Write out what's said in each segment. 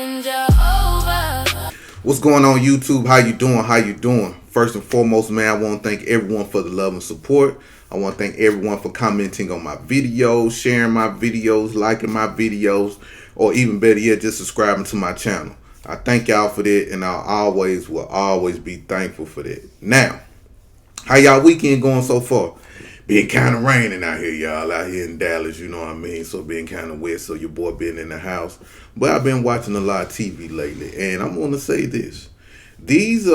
and Jehovah. What's going on, YouTube? How you doing? How you doing? First and foremost, man, I want to thank everyone for the love and support. I want to thank everyone for commenting on my videos, sharing my videos, liking my videos, or even better yet, just subscribing to my channel. I thank y'all for that, and I will always be thankful for that. Now, how y'all weekend going so far? Been kind of raining out here, y'all, out here in Dallas, you know what I mean? So been kind of wet, so your boy been in the house. But I've been watching a lot of TV lately, and I'm going to say this. These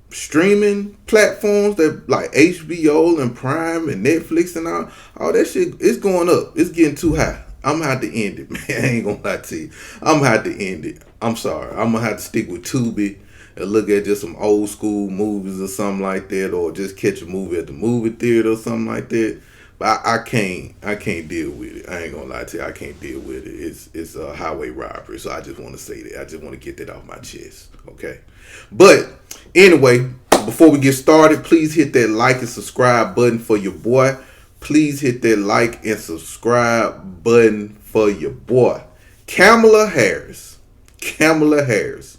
streaming platforms that like HBO and Prime and Netflix and all that shit, it's going up. It's getting too high. I'm gonna have to end it, man. I ain't gonna lie to you. I'm gonna have to end it. I'm sorry. I'm gonna have to stick with Tubi and look at just some old school movies or something like that, or just catch a movie at the movie theater or something like that. But I can't deal with it. I ain't gonna lie to you. I can't deal with it. It's a highway robbery. So I just want to say that. I just want to get that off my chest. Okay. But anyway, before we get started, please hit that like and subscribe button for your boy. Please hit that like and subscribe button for your boy. Kamala Harris. Kamala Harris.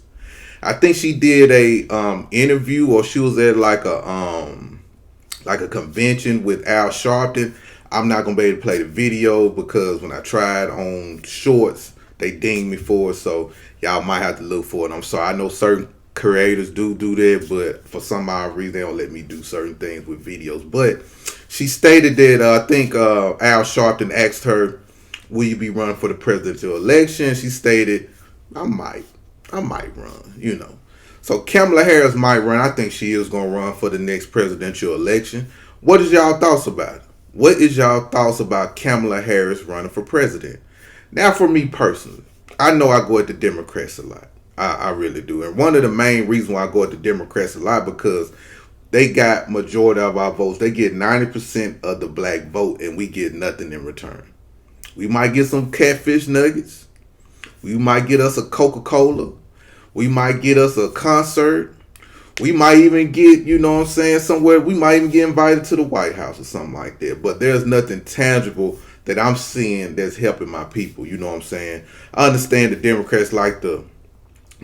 I think she did a interview, or she was at like a convention with Al Sharpton. I'm not gonna be able to play the video because when I tried on shorts, they dinged me for it. So y'all might have to look for it. I'm sorry. I know certain creators do that, but for some odd reason they don't let me do certain things with videos. But she stated that I think Al Sharpton asked her, "Will you be running for the presidential election?" She stated, "I might run." You know. So Kamala Harris might run. I think she is going to run for the next presidential election. What is y'all thoughts about it? What is y'all thoughts about Kamala Harris running for president? Now, for me personally, I know I go at the Democrats a lot. I really do. And one of the main reasons why I go at the Democrats a lot, because they got majority of our votes. They get 90% of the black vote, and we get nothing in return. We might get some catfish nuggets. We might get us a Coca-Cola. We might get us a concert. We might even get, you know what I'm saying, somewhere. We might even get invited to the White House or something like that. But there's nothing tangible that I'm seeing that's helping my people. You know what I'm saying? I understand the Democrats like to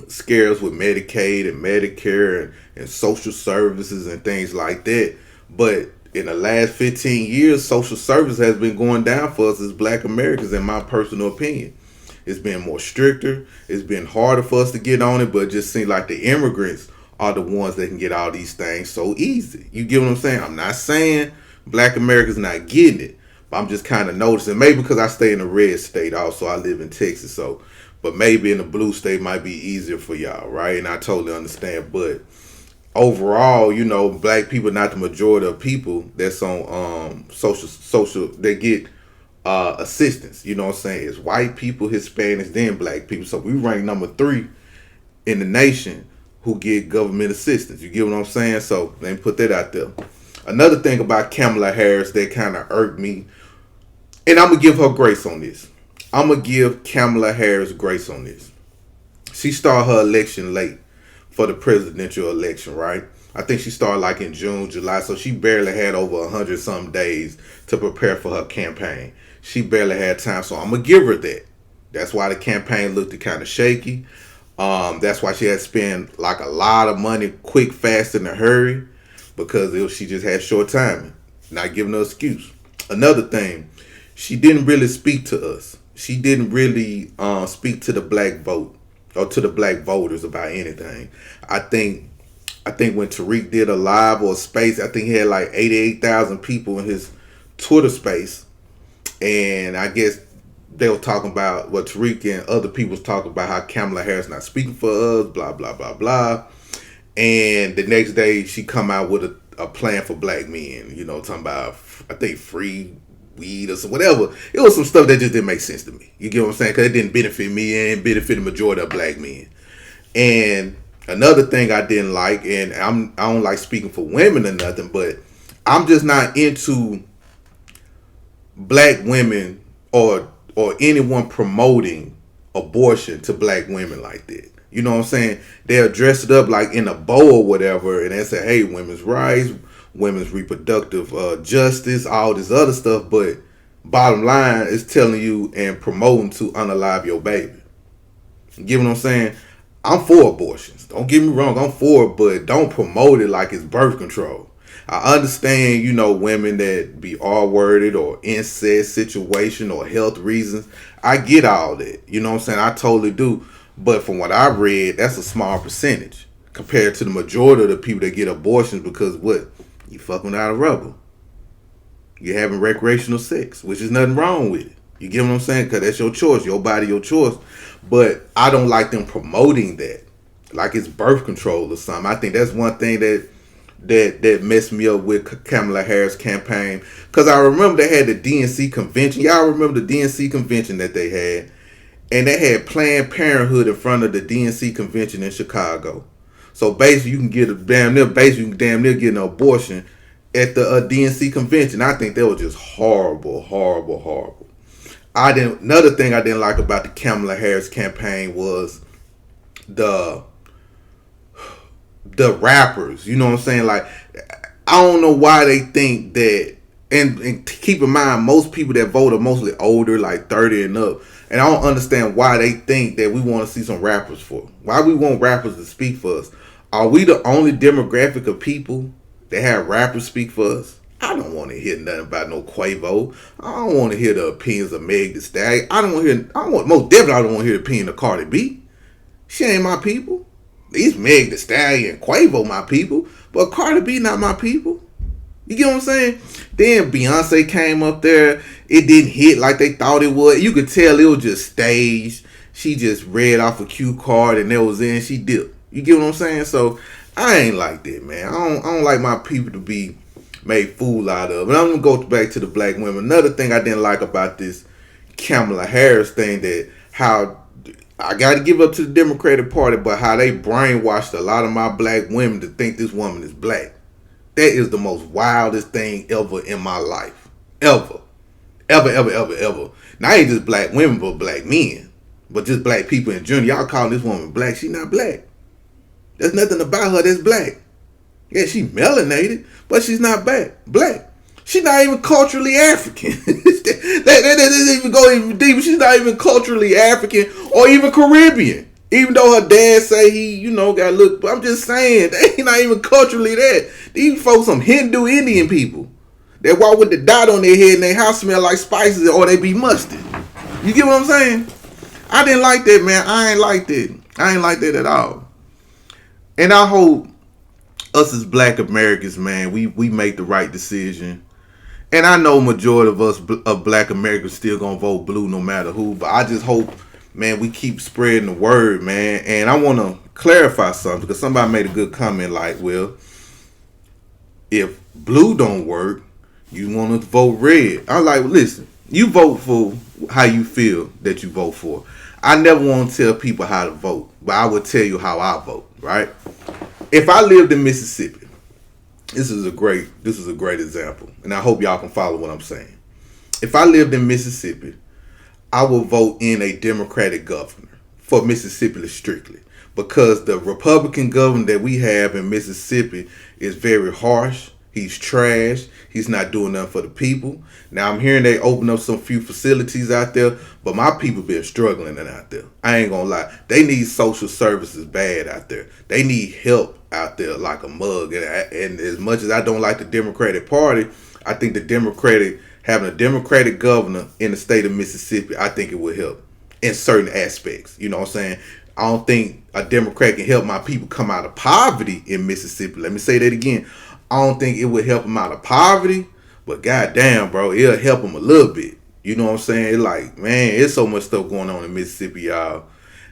scare us with Medicaid and Medicare and social services and things like that. But in the last 15 years, social service has been going down for us as black Americans, in my personal opinion. It's been more stricter. It's been harder for us to get on it, but it just seems like the immigrants are the ones that can get all these things so easy. You get what I'm saying? I'm not saying black Americans not getting it, but I'm just kind of noticing. Maybe because I stay in a red state also. I live in Texas, so, but maybe in the blue state might be easier for y'all, right? And I totally understand. But overall, you know, black people not the majority of people that's on social they get assistance. You know what I'm saying? It's white people, Hispanics, then black people. So we rank number 3 in the nation who get government assistance. You get what I'm saying? So let me put that out there. Another thing about Kamala Harris that kind of irked me, and I'm gonna give her grace on this. I'm gonna give Kamala Harris grace on this. She started her election late for the presidential election, right? I think she started like in June, July, so she barely had over 100 some days to prepare for her campaign. She barely had time, so I'm gonna give her that. That's why the campaign looked kind of shaky. That's why she had to spend like a lot of money quick, fast, in a hurry, because she just had short timing. Not giving her an excuse. Another thing, she didn't really speak to us. She didn't really speak to the black vote or to the black voters about anything. I think when Tariq did a live or a space, I think he had like 88,000 people in his Twitter space. And I guess they were talking about what Tariq and other people was talking about, how Kamala Harris not speaking for us, blah, blah, blah, blah. And the next day she come out with a plan for black men, you know, talking about, I think, free weed or some whatever. It was some stuff that just didn't make sense to me. You get what I'm saying? Because it didn't benefit me and benefit the majority of black men. And another thing I didn't like, and I don't like speaking for women or nothing, but I'm just not into black women or anyone promoting abortion to black women like that. You know what I'm saying? They'll dress it up like in a bow or whatever, and they say, hey, women's rights, women's reproductive justice, all this other stuff. But bottom line is telling you and promoting to unalive your baby. You get what I'm saying? I'm for abortions. Don't get me wrong, I'm for it, but don't promote it like it's birth control. I understand, women that be R-worded or incest situation or health reasons. I get all that. You know what I'm saying? I totally do. But from what I read, that's a small percentage compared to the majority of the people that get abortions because what? You fucking out of rubber. You're having recreational sex, which is nothing wrong with it. You get what I'm saying? Because that's your choice, your body, your choice. But I don't like them promoting that like it's birth control or something. I think that's one thing that messed me up with Kamala Harris campaign. Because I remember they had the DNC convention. Y'all remember the DNC convention that they had? And they had Planned Parenthood in front of the DNC convention in Chicago. So basically, you can get you can damn near get an abortion at the DNC convention. I think that was just horrible, horrible, horrible. Another thing I didn't like about the Kamala Harris campaign was the rappers. You know what I'm saying? Like, I don't know why they think that. And keep in mind, most people that vote are mostly older, like 30 and up. And I don't understand why they think that we want to see some rappers for. Why we want rappers to speak for us? Are we the only demographic of people that have rappers speak for us? I don't want to hear nothing about no Quavo. I don't want to hear the opinions of Meg Thee Stallion. Most definitely I don't want to hear the opinion of Cardi B. She ain't my people. These Meg Thee Stallion and Quavo my people, but Cardi B not my people. You get what I'm saying? Then Beyonce came up there. It didn't hit like they thought it would. You could tell it was just staged. She just read off a cue card and that was in. She dipped. You get what I'm saying? So I ain't like that, man. I don't like my people to be made fool out of. And I'm gonna go back to the black women. Another thing I didn't like about this Kamala Harris thing, that how I got to give up to the Democratic Party, but how they brainwashed a lot of my black women to think this woman is black. That is the most wildest thing ever in my life. Ever. Ever, ever, ever, ever. Now, ain't just black women, but black men. But just black people in general. Y'all calling this woman black. She not black. There's nothing about her that's black. Yeah, she melanated, but she's not black. She's not even culturally African. that doesn't even go even deeper. She's not even culturally African or even Caribbean. Even though her dad say he, got look. But I'm just saying, they not even culturally that. These folks some Hindu Indian people. They walk with the dot on their head and their house smell like spices or they be mustard. You get what I'm saying? I didn't like that, man. I ain't like that. I ain't like that at all. And I hope us as black Americans, man, we make the right decision. And I know majority of us of black Americans still gonna vote blue no matter who. But I just hope, man, we keep spreading the word, man. And I want to clarify something because somebody made a good comment like, well, if blue don't work, you want to vote red. I was like, well, listen, you vote for how you feel that you vote for. I never want to tell people how to vote, but I will tell you how I vote, right? If I lived in Mississippi, this is a great example, and I hope y'all can follow what I'm saying. If I lived in Mississippi, I will vote in a Democratic governor for Mississippi strictly because the Republican governor that we have in Mississippi is very harsh. He's trash. He's not doing nothing for the people. Now, I'm hearing they open up some few facilities out there, but my people been struggling out there. I ain't gonna lie. They need social services bad out there. They need help out there like a mug. And as much as I don't like the Democratic Party, I think having a Democratic governor in the state of Mississippi, I think it would help in certain aspects. You know what I'm saying? I don't think a Democrat can help my people come out of poverty in Mississippi. Let me say that again. I don't think it would help them out of poverty, but goddamn, bro, it'll help them a little bit. You know what I'm saying? It's like, man, it's so much stuff going on in Mississippi, y'all.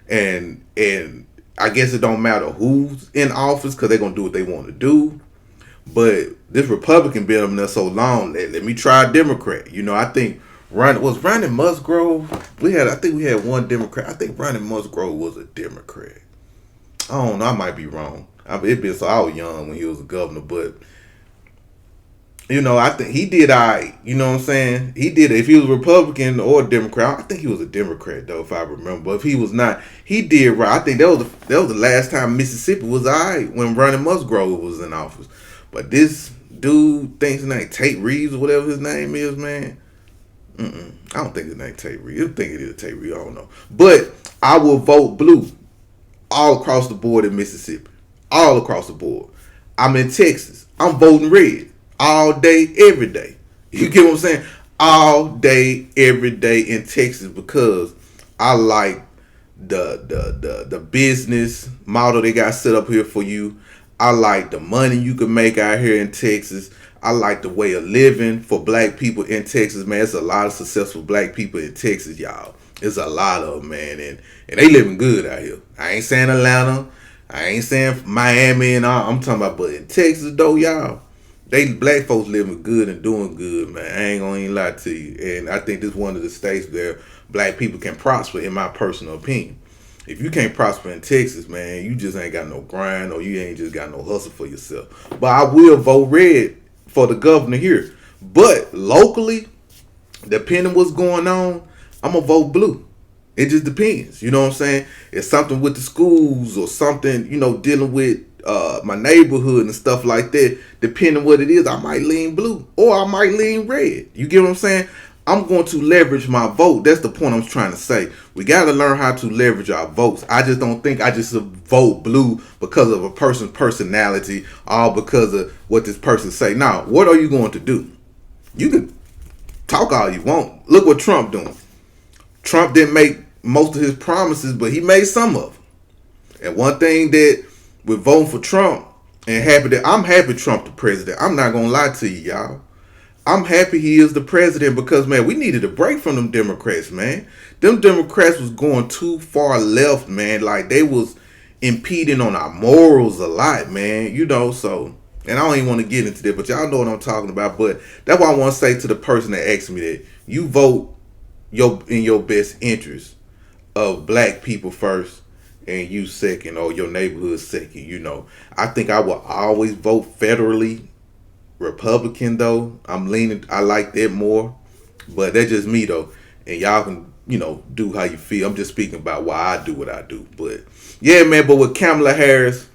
And I guess it don't matter who's in office because they're going to do what they want to do. But this Republican been up there so long, let me try a Democrat. I think Ronnie Musgrove? I think we had one Democrat. I think Ronnie Musgrove was a Democrat. I don't know. I might be wrong. I was young when he was a governor, but I think he did all right. You know what I'm saying? He did. If he was a Republican or a Democrat, I think he was a Democrat though, if I remember. But if he was not, he did right. I think that was the last time Mississippi was all right when Ronnie Musgrove was in office. But this dude thinks his name Tate Reeves or whatever his name is, man. I don't think his name Tate Reeves. I think it is Tate Reeves. I don't know. But I will vote blue all across the board in Mississippi. All across the board. I'm in Texas. I'm voting red all day, every day. You get what I'm saying? All day, every day in Texas because I like the business model they got set up here for you. I like the money you can make out here in Texas. I like the way of living for black people in Texas, man. It's a lot of successful black people in Texas, y'all. It's a lot of them, man, and they living good out here. I ain't saying Atlanta, I ain't saying Miami and all. I'm talking about, but in Texas though, y'all, they black folks living good and doing good, man. I ain't gonna even lie to you. And I think this is one of the states where black people can prosper, in my personal opinion. If you can't prosper in Texas, man, you just ain't got no grind or you ain't just got no hustle for yourself. But I will vote red for the governor here. But locally, depending what's going on, I'm going to vote blue. It just depends. You know what I'm saying? It's something with the schools or something, dealing with my neighborhood and stuff like that. Depending what it is, I might lean blue or I might lean red. You get what I'm saying? I'm going to leverage my vote. That's the point I'm trying to say. We got to learn how to leverage our votes. I just don't think I just vote blue because of a person's personality or because of what this person say. Now, what are you going to do? You can talk all you want. Look what Trump doing. Trump didn't make most of his promises, but he made some of them. And one thing that with voting for Trump and I'm happy Trump the president. I'm not going to lie to you, y'all. I'm happy he is the president because, man, we needed a break from them Democrats, man. Them Democrats was going too far left, man. Like, they was impeding on our morals a lot, man. So, and I don't even want to get into that, but y'all know what I'm talking about. But that's why I want to say to the person that asked me that, you vote in your best interest of black people first and you second, or your neighborhood second. I think I will always vote federally Republican though. I like that more, but that's just me though, and y'all can do how you feel. I'm just speaking about why I do what I do. But yeah, man, but with Kamala Harris,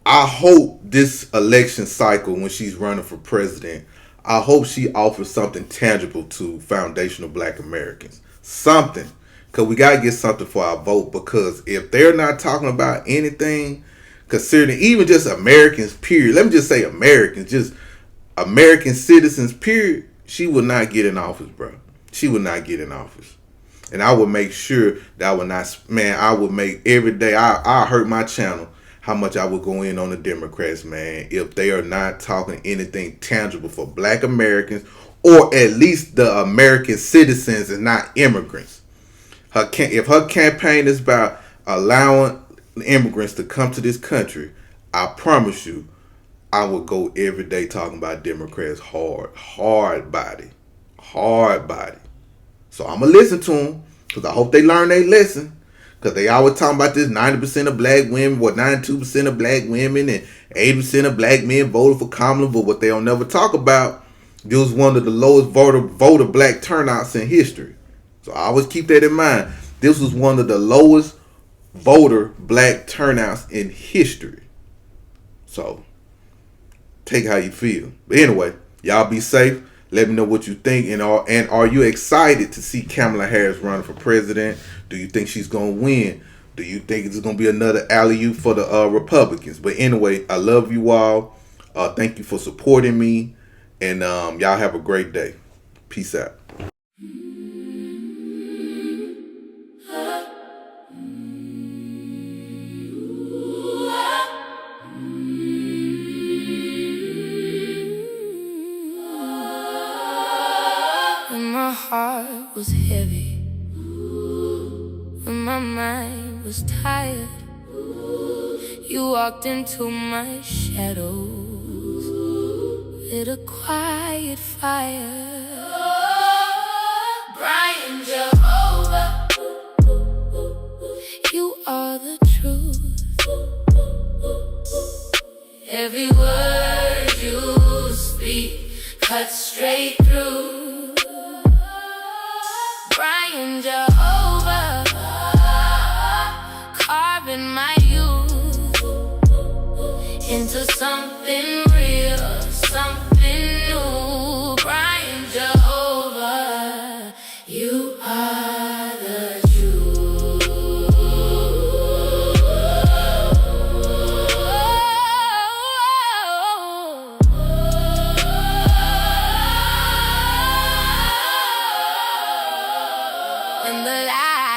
I hope this election cycle when she's running for president, I hope she offers something tangible to foundational black Americans, something, because we got to get something for our vote, because if they're not talking about anything considering even just Americans, period. Let me just say Americans, just American citizens, period. She will not get in office, bro. She will not get in office. And I would make sure that I would make every day, I hurt my channel how much I would go in on the Democrats, man, if they are not talking anything tangible for black Americans, or at least the American citizens and not immigrants. If her campaign is about allowing immigrants to come to this country, I promise you, I would go every day talking about Democrats hard body. So I'm going to listen to them because I hope they learn their lesson, because they always talking about this 90% of black women, 92% of black women and 80% of black men voted for Kamala, but what they don't never talk about, this was one of the lowest voter black turnouts in history. So I always keep that in mind. This was one of the lowest voter black turnouts in history. So take how you feel. But anyway, y'all be safe. Let me know what you think, and are you excited to see Kamala Harris running for president? Do you think she's gonna win? Do you think it's gonna be another alley-oop for the Republicans? But anyway, I love you all. Thank you for supporting me, and y'all have a great day. Peace out. My heart was heavy, when my mind was tired, you walked into my shadows with a quiet fire. Brian Jehovah, you are the truth. Every word you speak cuts straight through. Brian Jehovah, carving my youth into something real, something new. Brian Jehovah, you are the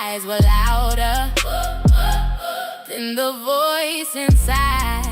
eyes were louder than the voice inside.